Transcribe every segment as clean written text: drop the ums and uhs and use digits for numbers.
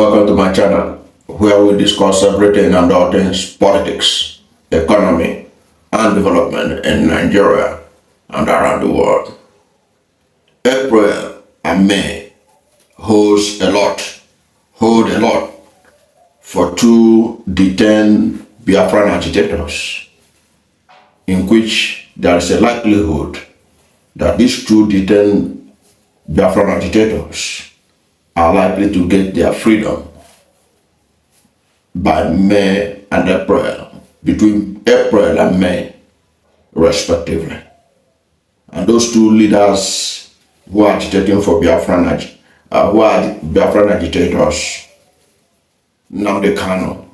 Welcome to my channel, where we discuss everything and all things politics, economy, and development in Nigeria and around the world. April and May hold a lot for two detained Biafran agitators, in which there is a likelihood that these two detained Biafran agitators are likely to get their freedom by May and April, between April and May, respectively. And those two leaders who are agitating for Biafran agitators, Nnamdi Kanu,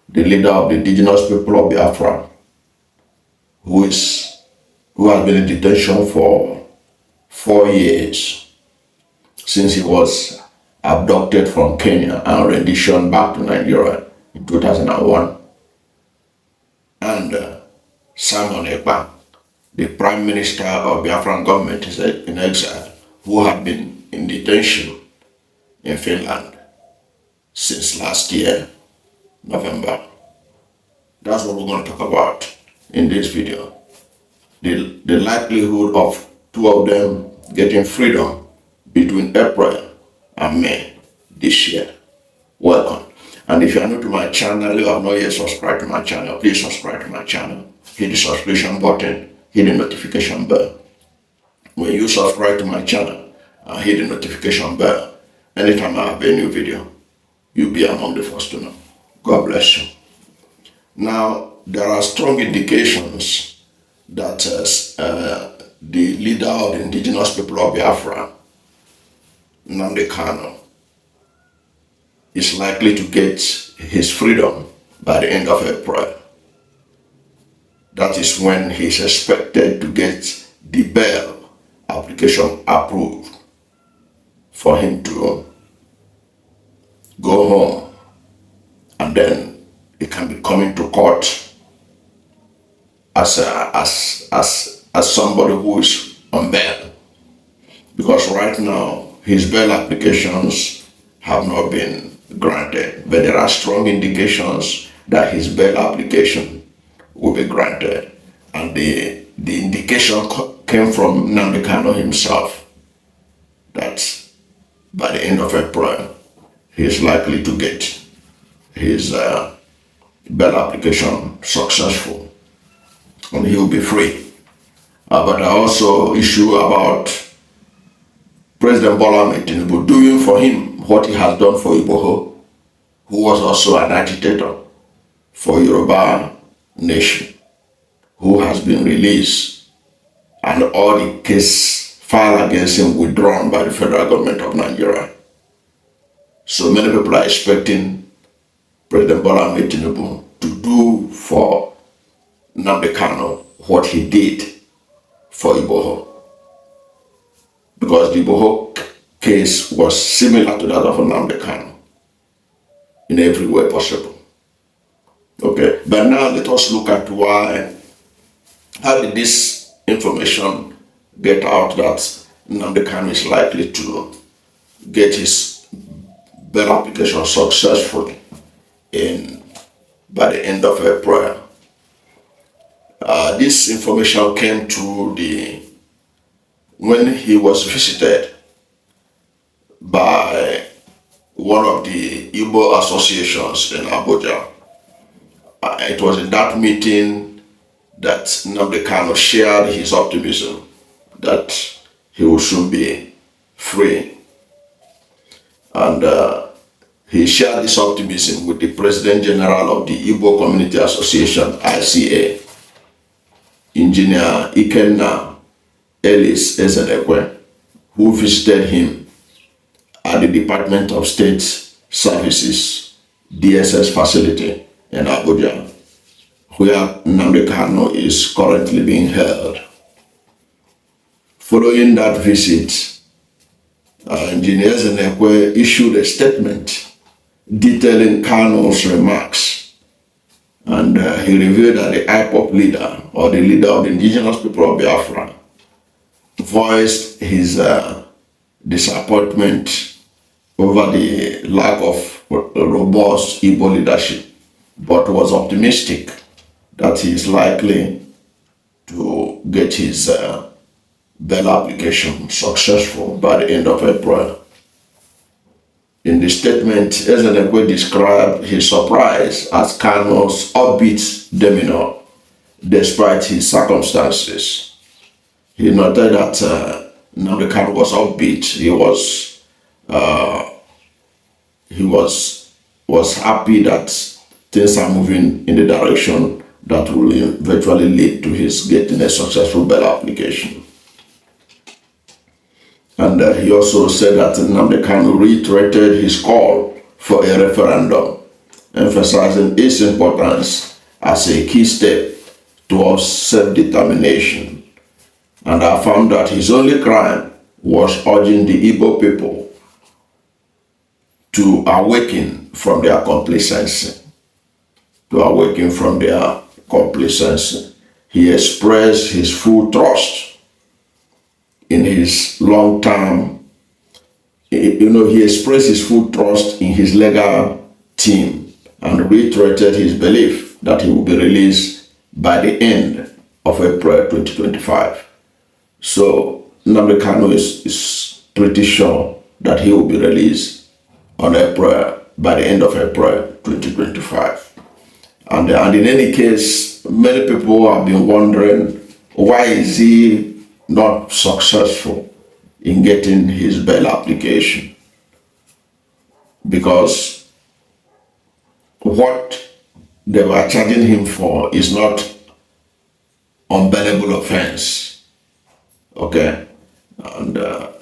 the leader of the Indigenous People of Biafra, who has been in detention for 4 years since he was abducted from Kenya and renditioned back to Nigeria in 2001. And Simon Ekpa, the Prime Minister of Biafran government in exile, who had been in detention in Finland since last year, November. That's what we're going to talk about in this video. The likelihood of two of them getting freedom between April and May this year. Welcome. And if you are new to my channel, you have not yet subscribed to my channel, please subscribe to my channel. Hit the subscription button, hit the notification bell. When you subscribe to my channel and hit the notification bell, anytime I have a new video, you'll be among the first to know. God bless you. Now, there are strong indications that the leader of the Indigenous People of Biafra, Nnamdi Kanu, is likely to get his freedom by the end of April. That is when he is expected to get the bail application approved for him to go home, and then he can be coming to court as somebody who is on bail. Because right now his bail applications have not been granted, but there are strong indications that his bail application will be granted. And the indication came from Nnamdi Kanu himself, that by the end of April, he is likely to get his bail application successful, and he will be free. But I also issue about President Bola Tinubu doing for him what he has done for Iboho, who was also an agitator for Yoruba nation, who has been released, and all the case filed against him withdrawn by the federal government of Nigeria. So many people are expecting President Bola Tinubu to do for Nnamdi Kanu what he did for Iboho, because the Iboho case was similar to that of Nnamdi Kanu in every way possible. Okay, but now let us look at how did this information get out that Nnamdi Kanu is likely to get his bail application successfully by the end of April. This information came to when he was visited by one of the Igbo associations in Abuja. It was in that meeting that Nnamdi Kanu shared his optimism that he will soon be free. And he shared this optimism with the President General of the Igbo Community Association, ICA, Engineer Ikenna Ellis Ezenekwe, who visited him at the Department of State Services DSS facility in Abuja, where Nnamdi Kanu is currently being held. Following that visit, Engineer Ezenekwe issued a statement detailing Kanu's remarks, and he revealed that the IPOB leader, or the leader of the Indigenous People of Biafra, voiced his disappointment over the lack of robust Igbo leadership, but was optimistic that he is likely to get his bail application successful by the end of April. In the statement, Ezenekwe described his surprise as Kanu's upbeat demeanor despite his circumstances. He noted that Nnamdi Kanu was upbeat. He was happy that things are moving in the direction that will eventually lead to his getting a successful bail application. And he also said that Nnamdi Kanu reiterated his call for a referendum, emphasizing its importance as a key step towards self-determination, and affirmed that his only crime was urging the Igbo people to awaken from their complacency. He expressed his full trust in his long-term, he expressed his full trust in his legal team and reiterated his belief that he will be released by the end of April 2025. So Nnamdi Kanu is pretty sure that he will be released by the end of April 2025. And in any case, many people have been wondering, why is he not successful in getting his bail application? Because what they were charging him for is not unbailable offense. Okay? And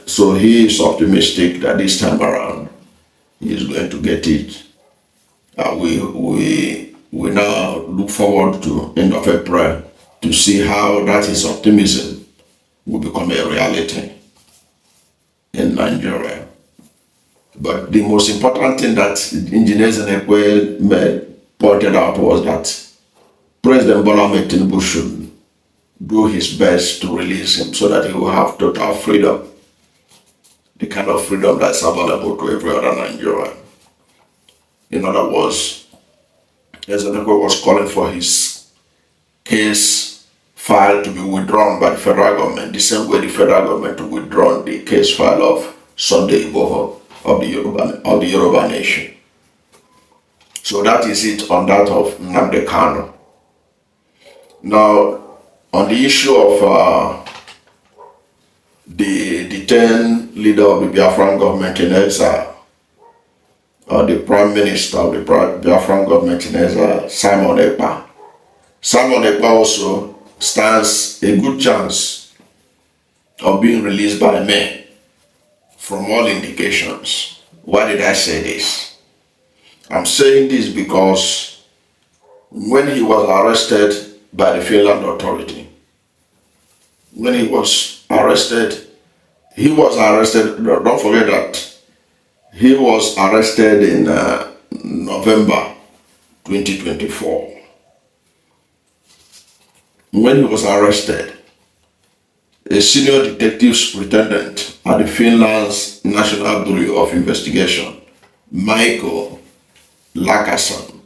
so he is optimistic that this time around he is going to get it. We now look forward to end of April to see how that his optimism will become a reality in Nigeria. But the most important thing that Engineers Ekpa pointed out was that President Bola Ahmed Tinubu should do his best to release him so that he will have total freedom, the kind of freedom that's available to every other Nigerian. In other words, Ezenekwe was calling for his case file to be withdrawn by the federal government, the same way the federal government withdrawn the case file of Sunday Igboho of the Yoruba nation. So that is it on that of Nnamdi Kanu. Now, on the issue of the detained leader of the Biafran government in exile, the Prime Minister of the Biafran government in exile, Simon Ekpa. Simon Ekpa also stands a good chance of being released by May, from all indications. Why did I say this? I'm saying this because when he was arrested by the Finland authority, don't forget that he was arrested in November 2024. When he was arrested, a senior detective superintendent at the Finland's National Bureau of Investigation, Michael Lakason,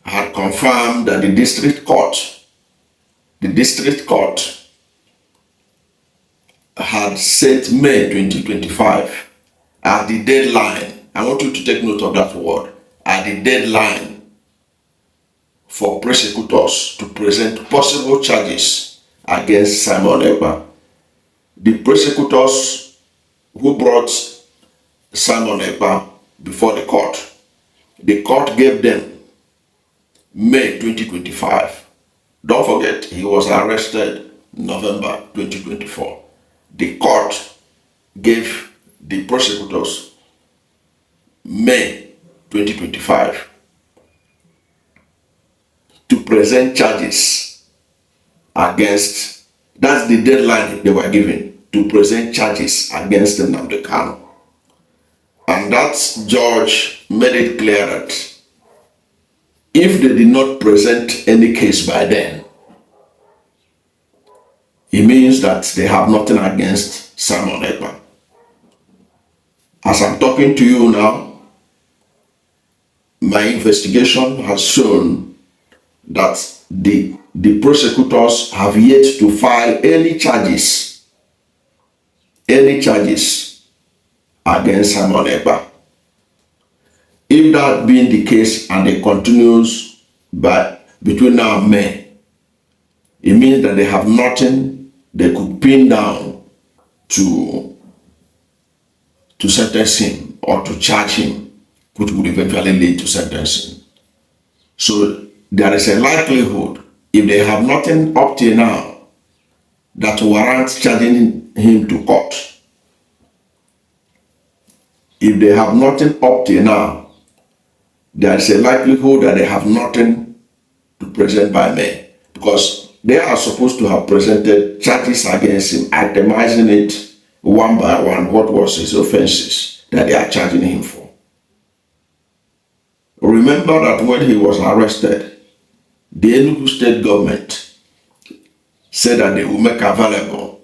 had confirmed that the district court had set May 2025 as the deadline. I want you to take note of that word, as the deadline for prosecutors to present possible charges against Simon Ekpa. The prosecutors who brought Simon Ekpa before the court gave them May 2025. Don't forget, he was arrested November 2024. The court gave the prosecutors May 2025 to present charges against, that's the deadline they were given, to present charges against Nnamdi Kanu. And that judge made it clear that if they did not present any case by then, it means that they have nothing against Simon Ekpa. As I'm talking to you now, my investigation has shown that the prosecutors have yet to file any charges against Simon Ekpa. If that being the case and it continues between now and May, it means that they have nothing they could pin down to sentence him or to charge him, which would eventually lead to sentencing. So there is a likelihood, if they have nothing up till now that warrants charging him to court, if they have nothing up till now, there is a likelihood that they have nothing to present by May, because they are supposed to have presented charges against him, itemizing it one by one, what was his offenses that they are charging him for. Remember that when he was arrested, the Enugu state government said that they will make available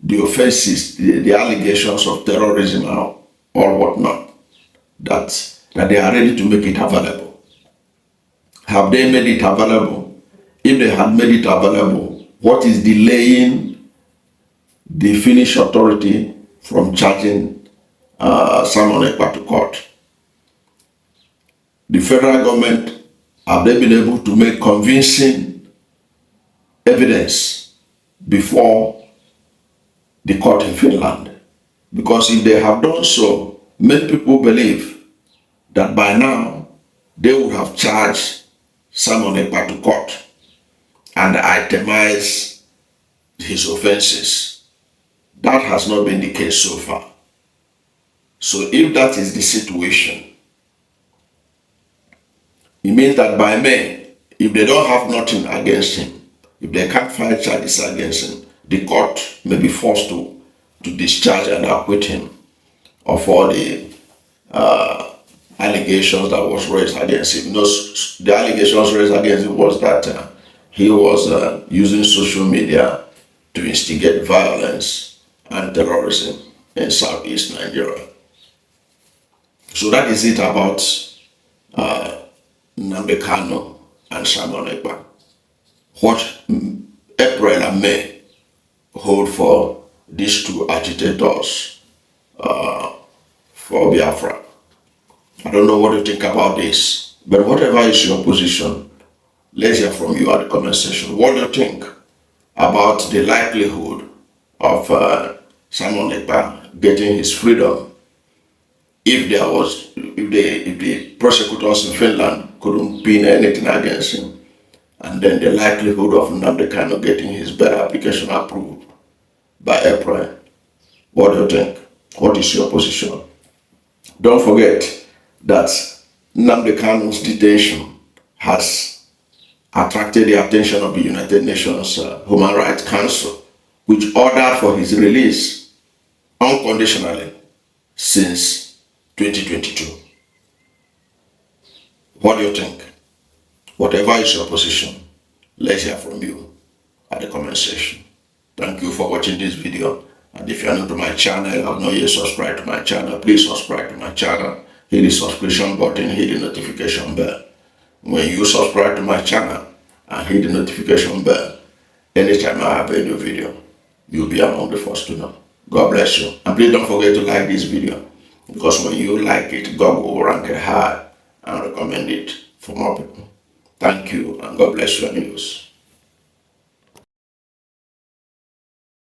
the offenses, the allegations of terrorism or whatnot, that they are ready to make it available. Have they made it available? If they had made it available, what is delaying the Finnish authority from charging Simon Ekpa to court? The federal government, have they been able to make convincing evidence before the court in Finland? Because if they have done so, many people believe that by now they would have charged Simon Ekpa to court and itemized his offenses. That has not been the case so far. So if that is the situation, it means that by May, if they don't have nothing against him, if they can't file charges against him, the court may be forced to discharge and acquit him of all the allegations that was raised against him. The allegations raised against him was that he was using social media to instigate violence and terrorism in Southeast Nigeria. So that is it about Nnamdi Kanu and Simon Ekpa. What April and May hold for these two agitators for Biafra. I don't know what you think about this, but whatever is your position, let's hear from you at the comment section. What do you think about the likelihood of Simon Ekpa getting his freedom if the prosecutors in Finland couldn't pin anything against him, and then the likelihood of Nnamdi Kanu getting his bail application approved by April? What do you think? What is your position? Don't forget that Nnamdi Kanu's detention has attracted the attention of the United Nations Human Rights Council, which ordered for his release unconditionally since 2022. What do you think? Whatever is your position, let's hear from you at the comment section. Thank you for watching this video. And if you are new to my channel or not yet subscribed to my channel, please subscribe to my channel. Hit the subscription button, hit the notification bell. When you subscribe to my channel and hit the notification bell, anytime I have a new video, you'll be among the first to know. God bless you. And please don't forget to like this video, because when you like it, God will rank it high and recommend it for more people. Thank you, and God bless you and yours.